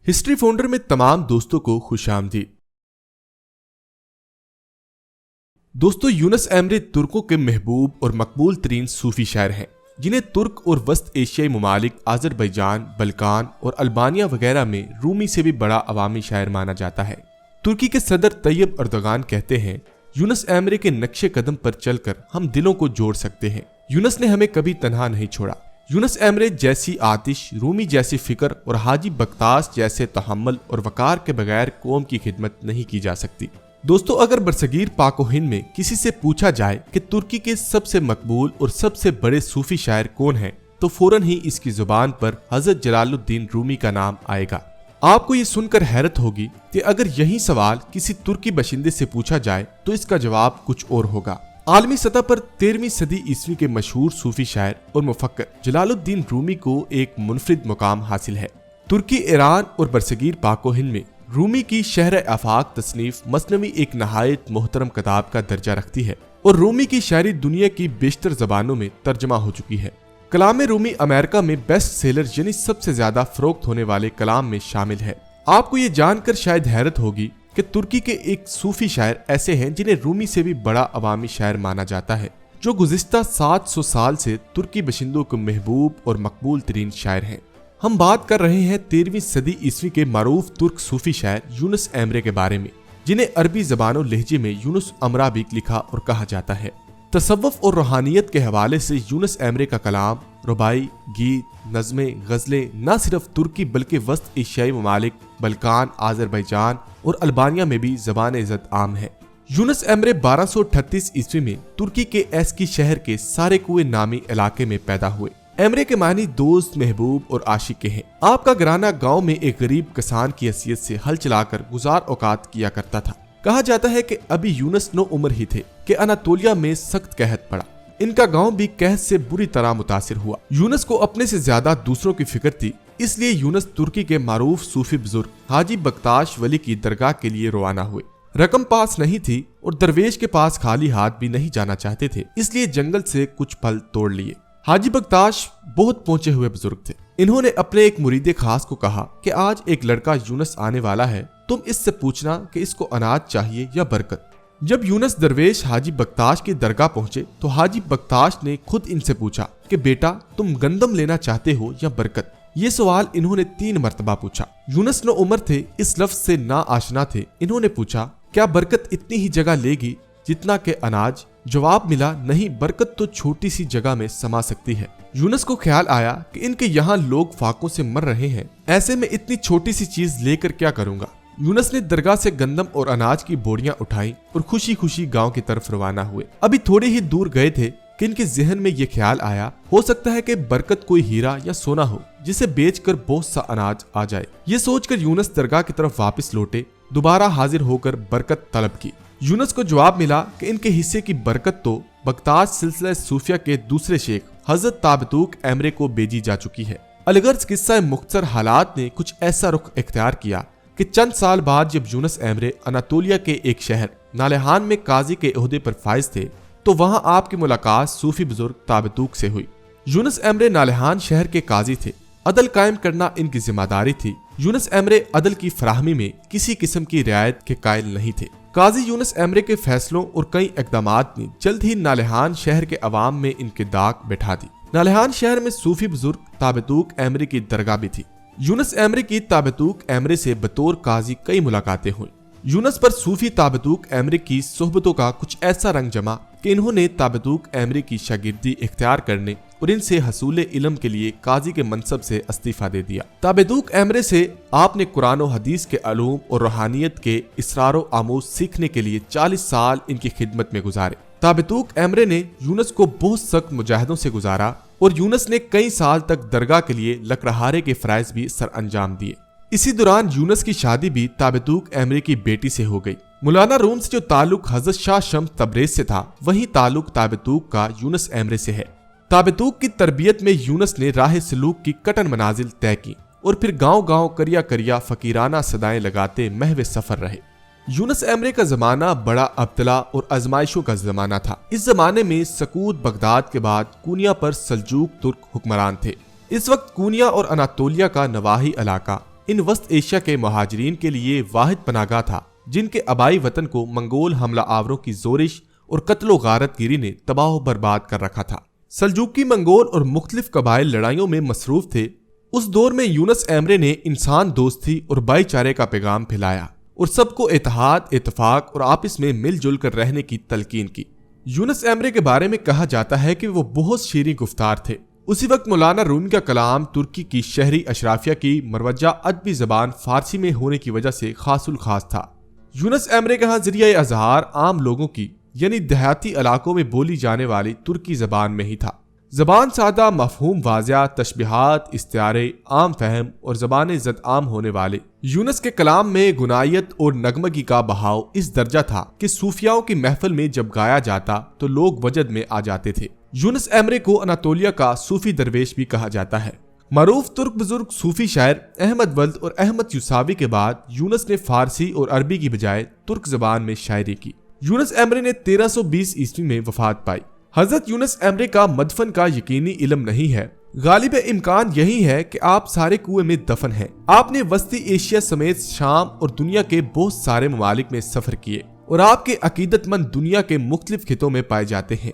History founder में तमाम दोस्तों को खुशामदीद। दोस्तों, यूनुस एमरे तुर्कों के महबूब और मकबूल तरीन सूफी शायर हैं, जिन्हें तुर्क और वस्त एशियाई ममालिक आज़रबैजान, बल्कान और अल्बानिया वगैरह में रूमी से भी बड़ा अवामी शायर माना जाता है। तुर्की के सदर तैयब अर्दोगान कहते हैं, यूनुस एमरे के नक्शे कदम पर चलकर हम दिलों को जोड़ सकते हैं। यूनुस ने हमें कभी तन्हा नहीं छोड़ा। यूनुस एमरे जैसी आतिश, रूमी जैसी फिक्र और हाजी बख्तास जैसे तहम्मुल और वकार के बगैर कौम की खिदमत नहीं की जा सकती। दोस्तों, अगर बरसगीर पाक व हिंद में किसी से पूछा जाए कि तुर्की के सबसे मकबूल और सबसे बड़े सूफी शायर कौन हैं, तो फौरन ही इसकी जुबान पर हजरत जलालुद्दीन रूमी का नाम आएगा। आपको ये सुनकर हैरत होगी कि अगर यही सवाल किसी तुर्की बशिंदे से पूछा जाए तो इसका जवाब कुछ और होगा। आलमी सतह पर 13वीं सदी ईस्वी के मशहूर सूफी शायर और मुफक्किर जलालुद्दीन रूमी को एक मुनफरिद मुकाम हासिल है। तुर्की, ईरान और बरसगीर पाक व हिंद में रूमी की शहर आफाक तसनीफ मसनवी एक नहायत मोहतरम किताब का दर्जा रखती है और रूमी की शायरी दुनिया की बेशतर जबानों में तर्जमा हो चुकी है। कलाम रूमी अमेरिका में बेस्ट सेलर यानी सबसे ज्यादा फरोख्त होने वाले कलाम में शामिल है। आपको ये जानकर शायद हैरत होगी कि तुर्की के एक सूफी शायर ऐसे हैं जिन्हें रूमी से भी बड़ा अवामी शायर माना जाता है, जो गुज़िश्ता 700 साल से तुर्की बशिंदों के महबूब और मकबूल तरीन शायर हैं। हम बात कर रहे हैं 13वीं सदी ईस्वी के मारूफ तुर्क सूफी शायर यूनुस एमरे के बारे में, जिन्हें अरबी जबानों लहजे में यूनुस अमरा भी लिखा और कहा जाता है। तसव्वुफ और रूहानियत के हवाले से यूनुस एमरे का कलाम, रुबाई, गीत, नज़में, गज़लें न सिर्फ तुर्की बल्कि वस्त एशियाई ममालिक बल्कान, आज़रबैजान और अल्बानिया में भी ज़बान इज़्ज़त आम है। यूनुस एमरे 1238 ईस्वी में तुर्की के एस्की शहर के सारे कुए नामी इलाके में पैदा हुए। एमरे के मानी दोस्त, महबूब और आशिक के हैं। आपका घराना गांव में एक गरीब किसान की हैसियत से हल चलाकर गुजार औकात किया करता था। कहा जाता है कि अभी यूनुस 9 उम्र ही थे कि अनातोलिया में सख्त कहत पड़ा। इनका गांव भी कहत से बुरी तरह मुतासिर हुआ। यूनुस को अपने से ज्यादा दूसरों की फिक्र थी, इसलिए यूनुस तुर्की के मारूफ सूफी बुजुर्ग हाजी बख्ताश वली की दरगाह के लिए रवाना हुए। रकम पास नहीं थी और दरवेश के पास खाली हाथ भी नहीं जाना चाहते थे, इसलिए जंगल से कुछ फल तोड़ लिए। हाजी बख्ताश बहुत पहुंचे हुए बुजुर्ग थे। इन्होंने अपने एक मुरीदे खास को कहा कि आज एक लड़का यूनुस आने वाला है, तुम इससे पूछना कि इसको अनाज चाहिए या बरकत। जब यूनुस दरवेश हाजी बख्ताश की दरगाह पहुंचे तो हाजी बख्ताश ने खुद इनसे पूछा कि बेटा, तुम गंदम लेना चाहते हो या बरकत। ये सवाल इन्होंने 3 मरतबा पूछा। यूनुस 9 उम्र थे, इस लफ्ज से ना आशना थे। इन्होंने पूछा, क्या बरकत इतनी ही जगह लेगी जितना के अनाज? जवाब मिला, नहीं, बरकत तो छोटी सी जगह में समा सकती है। यूनुस को ख्याल आया कि इनके यहाँ लोग फाकों से मर रहे हैं, ऐसे में इतनी छोटी सी चीज लेकर क्या करूंगा। यूनुस ने दरगाह से गंदम और अनाज की बोरियां उठाई और खुशी खुशी गांव की तरफ रवाना हुए। अभी थोड़े ही दूर गए थे कि इनके जहन में ये ख्याल आया, हो सकता है कि बरकत कोई हीरा या सोना हो जिसे बेचकर बहुत सा अनाज आ जाए। ये सोचकर यूनुस दरगाह की तरफ वापस लौटे। दोबारा हाजिर होकर बरकत तलब की। यूनुस को जवाब मिला कि इनके हिस्से की बरकत तो बख्ताश सिलसिला सूफिया के दूसरे शेख हजरत ताबतूक एमरे को भेजी जा चुकी है। अलगर्ज किस्सा मुख्तसर हालात ने कुछ ऐसा रुख इख्तियार किया कि चंद साल बाद जब यूनुस एमरे अनातोलिया के एक शहर नालेहान में काजी के ओहदे पर फाइज थे, तो वहां आपकी मुलाकात सूफी बुजुर्ग ताबतूक से हुई। यूनुस एमरे नालेहान शहर के काजी थे। अदल कायम करना इनकी जिम्मेदारी थी। यूनुस एमरे अदल की फराहमी में किसी किस्म की रियायत के कायल नहीं थे। काजी यूनुस एमरे के फैसलों और कई इकदामात ने जल्द ही नालेहान शहर के अवाम में इनके दाग बैठा दी। नालेहान शहर में सूफी बुजुर्ग ताबतूक एमरे की दरगाह भी थी। यूनुस एमरे की ताबतूक एमरे से बतौर काजी कई मुलाकातें हुई। यूनुस पर सूफी ताबतूक एमरे की सोहबतों का कुछ ऐसा रंग जमा कि इन्होंने ताबतूक एमरे की शागिर्दी इख्तियार करने और इनसे हसूल इल्म के लिए काजी के मनसब से इस्तीफा दे दिया। ताबतूक एमरे से आपने कुरान और हदीस के अलूम और रूहानियत के इसरारो आमोज सीखने के लिए 40 साल इनकी खिदमत में गुजारे। ताबतूक एमरे ने यूनुस को बहुत सख्त मुजाहिदों से गुजारा और यूनुस ने कई साल तक दरगाह के लिए लकड़हारे के फराइज भी सर अंजाम दिए। इसी दौरान यूनुस की शादी भी ताबतूक एमरे की बेटी से हो गई। मौलाना रूम से जो ताल्लुक हजरत शाह शम्स तबरेज से था, वही ताल्लुक ताबतूक का यूनुस एमरे से है। ताबतूक की तरबियत में यूनुस ने राह सलूक की कटन मनाजिल तय की और फिर गांव गांव करिया करिया फकीराना सदाएं लगाते महवे सफर रहे। यूनुस एमरे का जमाना बड़ा अब्तला और आजमाइशों का जमाना था। इस जमाने में सकूत बगदाद के बाद कूनिया पर सल्जूक तुर्क हुक्मरान थे। इस वक्त कूनिया और अनातोलिया का नवाही इलाका इन वस्त एशिया के महाजरीन के लिए वाहिद पनाहगाह था जिनके आबाई वतन को मंगोल हमला आवरों की जोरिश और कत्लो गारत गिरी ने तबाह बर्बाद कर रखा था। सल्जूकी मंगोल और मुख्तलिफ कबाइल लड़ाइयों में मसरूफ थे। उस दौर में यूनुस एमरे ने इंसान दोस्ती और भाईचारे का पैगाम फैलाया और सबको इत्तेहाद, इत्तेफाक और आपस में मिलजुल कर रहने की तलकीन की। यूनुस एमरे के बारे में कहा जाता है कि वो बहुत शीरीं गुफ्तार थे। उसी वक्त मौलाना रूमी का कलाम तुर्की की शहरी अशराफिया की मरवजा अदबी जबान फारसी में होने की वजह से खासुल खास था। यूनुस एमरे का जरिया अजहार आम लोगों की यानी देहाती इलाकों में बोली जाने वाली तुर्की जबान में ही था। जबान सादा, मफहूम वाज़िया, तशबीहात, इस्तिआरे, आम फहम और जबान ज़द आम होने वाले। यूनुस के कलाम में गुनायत और नगमगी का बहाव इस दर्जा था कि सूफियाओं की महफिल में जब गाया जाता तो लोग वजद में आ जाते थे। यूनुस एमरे को अनातोलिया का सूफी दरवेश भी कहा जाता है। मरूफ तुर्क बुजुर्ग सूफी शायर अहमद वल्द और अहमद यूसावी के बाद यूनुस ने फारसी और अरबी की बजाय तुर्क जबान में शायरी की। यूनुस एमरे ने 1320 ईस्वी में वफात पाई। हजरत यूनुस एमरे का मदफन का यकीनी इल्म नहीं है। गालिब इम्कान यही है कि आप सारे कुएं में दफन हैं। आपने वस्ती एशिया समेत शाम और दुनिया के बहुत सारे ममालिक में सफर किए और आपके अकीदतमंद दुनिया के मुख्तलिफ खितों में पाए जाते हैं।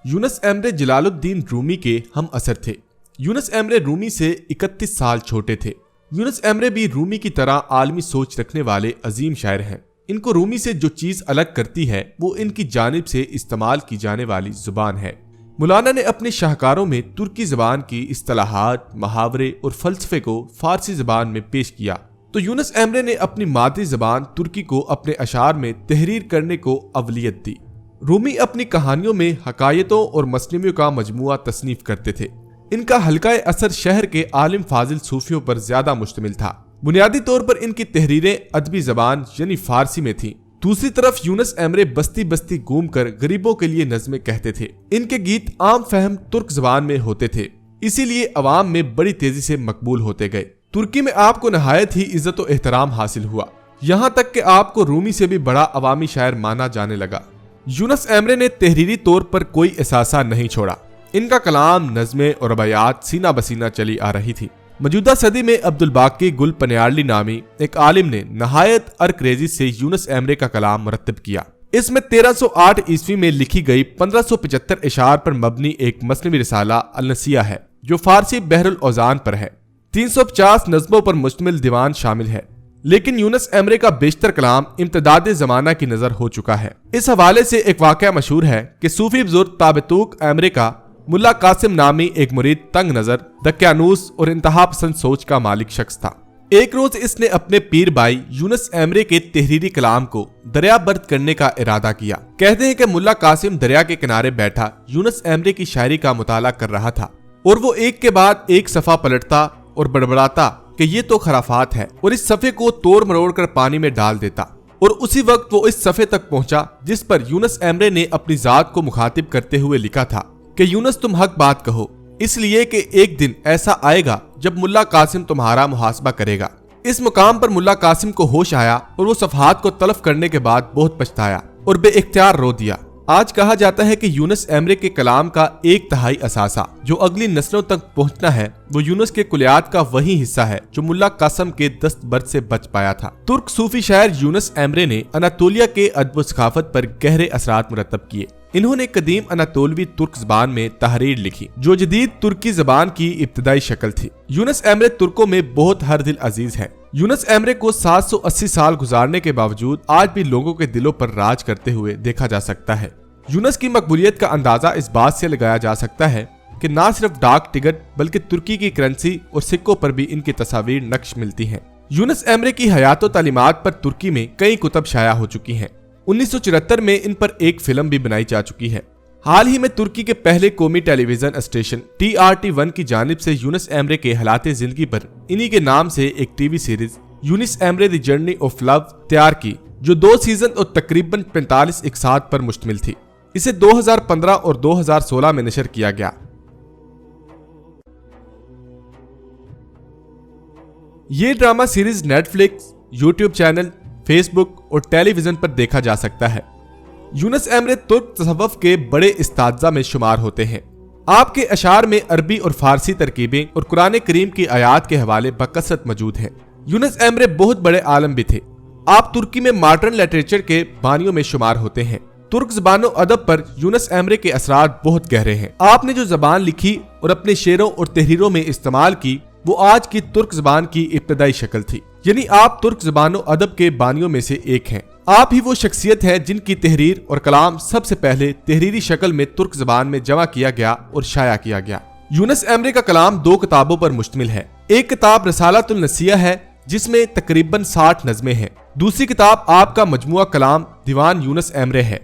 यूनुस एमरे जलालुद्दीन रूमी के हम असर थे। यूनुस एमरे रूमी से 31 साल छोटे थे। यूनुस एमरे भी रूमी की तरह आलमी सोच रखने वाले अजीम शायर हैं। इनको रूमी से जो चीज अलग करती है वो इनकी जानिब से इस्तेमाल की जाने वाली जुबान है। मौलाना ने अपने शाहकारों में तुर्की जबान की इस्तिलाहात, मुहावरे और फलसफे को फारसी जबान में पेश किया तो यूनुस एमरे ने अपनी मादरी जबान तुर्की को अपने अशार में तहरीर करने को अवलियत दी। रूमी अपनी कहानियों में हकायतों और मसनवियों का मजमुआ तसनीफ करते थे। इनका हल्का असर शहर के आलिम फाजिल सूफियों पर ज्यादा मुश्तमिल था। बुनियादी तौर पर इनकी तहरीरें अदबी जबान यानी फारसी में थीं। दूसरी तरफ यूनुस एमरे बस्ती बस्ती घूमकर गरीबों के लिए नज़में कहते थे। इनके गीत आम फहम तुर्क जबान में होते थे, इसीलिए अवाम में बड़ी तेजी से मकबूल होते गए। तुर्की में आपको नहायत ही इज्जत और एहतराम हासिल हुआ, यहाँ तक कि आपको रूमी से भी बड़ा अवामी शायर माना जाने लगा। यूनुस एमरे ने तहरीरी तौर पर कोई एहसासा नहीं छोड़ा। इनका कलाम, नज़में और रबायात सीना बसीना चली आ रही थी। मौजूदा सदी में अब्दुल बाकी गुल पनियारली नामी एक आलिम ने नहायत अरक्रेजी से यूनुस एमरे का कलाम मुरत्तब किया। इसमें 1308 ईस्वी में लिखी गई 1575 इशार पर मबनी एक मसनवी रिसाला अल-नसिया है जो फारसी बहरुल औजान पर है। 350 नज़मों पर मुश्तमिल दीवान शामिल है। लेकिन यूनुस एमरे का बेशतर कलाम इम्तदाद ज़माना की नजर हो चुका है। इस हवाले से एक वाक़या मशहूर है कि सूफी बुजुर्ग ताबतूक एमरे का मुल्ला कासिम नामी एक मुरीद तंग नजर, दक्यानूस और इंतहा पसंद सोच का मालिक शख्स था। एक रोज इसने अपने पीर भाई यूनुस एमरे के तहरीरी कलाम को दरिया बर्द करने का इरादा किया। कहते हैं कि मुल्ला कासिम दरिया के किनारे बैठा यूनुस एमरे की शायरी का मुताला कर रहा था और वो एक के बाद एक सफा पलटता और बड़बड़ाता कि ये तो खराफात है और इस सफे को तोड़ मरोड़ कर पानी में डाल देता। और उसी वक्त वो इस सफे तक पहुंचा जिस पर यूनुस एमरे ने अपनी जात को मुखातिब करते हुए लिखा था कि यूनुस तुम हक बात कहो, इसलिए कि एक दिन ऐसा आएगा जब मुल्ला कासिम तुम्हारा मुहासबा करेगा। इस मुकाम पर मुल्ला कासिम को होश आया और वो सफहात को तलफ करने के बाद बहुत पछताया और बेइख्तियार रो दिया। आज कहा जाता है कि यूनुस एमरे के कलाम का 1/3 असासा जो अगली नस्लों तक पहुंचना है वो यूनुस के कुलियात का वही हिस्सा है जो मुल्ला कासिम के दस्तबर्द से बच पाया था। तुर्क सूफी शायर यूनुस एमरे ने अनातोलिया के अदब सकाफत पर गहरे असरात मुरतब किए। इन्होंने कदीम अनातोलवी तुर्क जबान में तहरीर लिखी जो जदीद तुर्की जबान की इब्तदाई शक्ल थी। यूनुस एमरे तुर्कों में बहुत हर दिल अजीज है। यूनुस एमरे को 780 साल गुजारने के बावजूद आज भी लोगों के दिलों पर राज करते हुए देखा जा सकता है। यूनुस की मकबूलियत का अंदाजा इस बात से लगाया जा सकता है कि न सिर्फ डाक टिकट बल्कि तुर्की की करेंसी और सिक्कों पर भी इनकी तस्वीर नक्श मिलती हैं। यूनुस एमरे की हयात और तालीमात पर तुर्की में कई कुतब शाया हो चुकी हैं। 1974 में इन पर एक फिल्म भी बनाई जा चुकी है। हाल ही में तुर्की के पहले कौमी टेलीविजन स्टेशन TRT1 की जानिब से यूनुस एमरे के हालात जिंदगी पर इन्हीं के नाम से एक TV series Yunus Emre the journey of love तैयार की जो 2 सीजन और तकरीबन 45 इकसात पर मुश्तमिल थी। इसे 2015 और 2016 में नशर किया गया। ये drama series Netflix, YouTube channel, Facebook और टेलीविजन पर देखा जा सकता है। यूनुस एमरे तुर्क तसव्वुफ के बड़े इस्तादजा में शुमार होते हैं। आपके अशार में अरबी और फारसी तरकीबें और कुरान करीम की आयात के हवाले बकसरत मौजूद हैं। यूनुस एमरे बहुत बड़े आलम भी थे। आप तुर्की में मॉडर्न लिटरेचर के बानियों में शुमार होते हैं। तुर्क ज़बानो अदब पर यूनुस एमरे के असरात बहुत गहरे हैं। आपने जो ज़बान लिखी और अपने शेरों और तहरीरों में इस्तेमाल की वो आज की तुर्क ज़बान की इब्तदाई शक्ल थी, यानी आप तुर्क ज़बानो अदब के बानियों में से एक हैं। आप ही वो शख्सियत है जिनकी तहरीर और कलाम सबसे पहले तहरीरी शक्ल में तुर्क ज़बान में जमा किया गया और शाया किया गया। यूनुस एमरे का कलाम 2 किताबों पर मुश्तमिल है। एक किताब रसालतुल नसिया है जिसमें तकरीबन 60 नज़में हैं। दूसरी किताब आपका मजमुआ कलाम दीवान यूनुस एमरे है।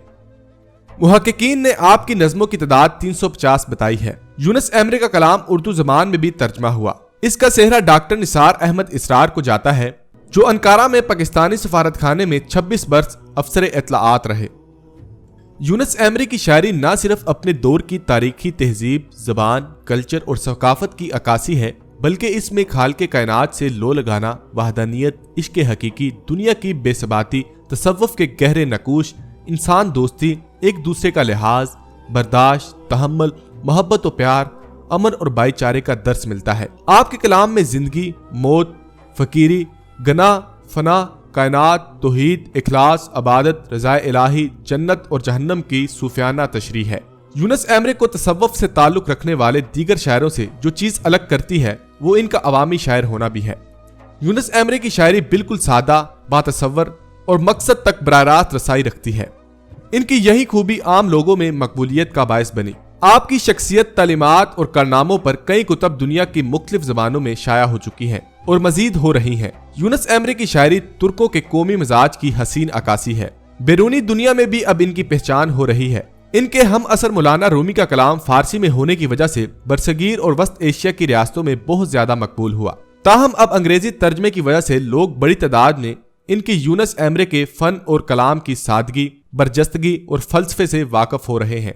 मुहक्किकीन ने आपकी नज़मों की तादाद 350 बताई है। यूनुस एमरे का कलाम उर्दू ज़बान में भी तर्जमा हुआ। इसका सेहरा डॉक्टर निसार अहमद इसरार को जाता है, जो अंकारा में पाकिस्तानी सफारत खाने में 26 बरस अफसर इत्तलाआत रहे। यूनुस एमरे की शायरी न सिर्फ अपने दौर की तारीखी तहजीब, जबान, कल्चर और सकाफत की अक्कासी है, बल्कि इसमें खालिक़े कायनात से लो लगाना, वहदानियत, इश्क हकीकी, दुनिया की बेसबाती, तसव्वुफ के गहरे नकूश, इंसान दोस्ती, एक दूसरे का लिहाज, बर्दाश्त, तहम्मुल, मोहब्बत और प्यार, अमन और भाईचारे का दर्स मिलता है। आपके कलाम में जिंदगी, मौत, फकीरी, गना, फना, कायनात, तौहीद, इखलास, अबादत, रज़ाए इलाही, जन्नत और जहन्नम की सूफियाना तशरीह है। यूनुस एमरे को तसव्वुफ से ताल्लुक रखने वाले दीगर शायरों से जो चीज अलग करती है वो इनका अवामी शायर होना भी है। यूनुस एमरे की शायरी बिल्कुल सादा, बातसव्वर और मकसद तक बराह रास्त रसाई रखती है। इनकी यही खूबी आम लोगों में मकबूलियत का बायस बनी। आपकी शख्सियत, तालीमात और कारनामों पर कई कुतब दुनिया की मुख्तलिफ जबानों में शाया हो चुकी हैं और मजीद हो रही हैं। यूनुस एमरे की शायरी तुर्कों के कौमी मिजाज की हसीन अक्कासी है। बैरूनी दुनिया में भी अब इनकी पहचान हो रही है। इनके हम असर मौलाना रूमी का कलाम फारसी में होने की वजह से बरसगीर और वस्त एशिया की रियासतों में बहुत ज्यादा मकबूल हुआ। ताहम अब अंग्रेजी तर्जमे की वजह से लोग बड़ी तादाद में इनके यूनुस एमरे के फन और कलाम की सादगी, बरजस्तगी और फलसफे से वाकिफ हो रहे हैं।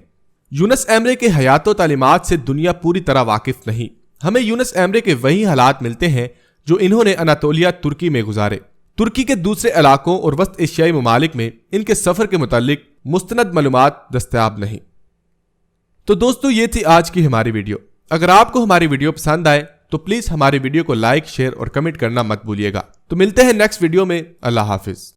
यूनुस एमरे के हयात तालीमात से दुनिया पूरी तरह वाकिफ नहीं। हमें यूनुस एमरे के वही हालात मिलते हैं जो इन्होंने अनातोलिया तुर्की में गुजारे। तुर्की के दूसरे इलाकों और वस्त एशियाई ममालिक में इनके सफर के मुतालिक मुस्तनद मालूमात दस्तयाब नहीं। तो दोस्तों, ये थी आज की हमारी वीडियो। अगर आपको हमारी वीडियो पसंद आए तो प्लीज हमारी वीडियो को लाइक, शेयर और कमेंट करना मत भूलिएगा। तो मिलते हैं नेक्स्ट वीडियो में। अल्लाह हाफिज।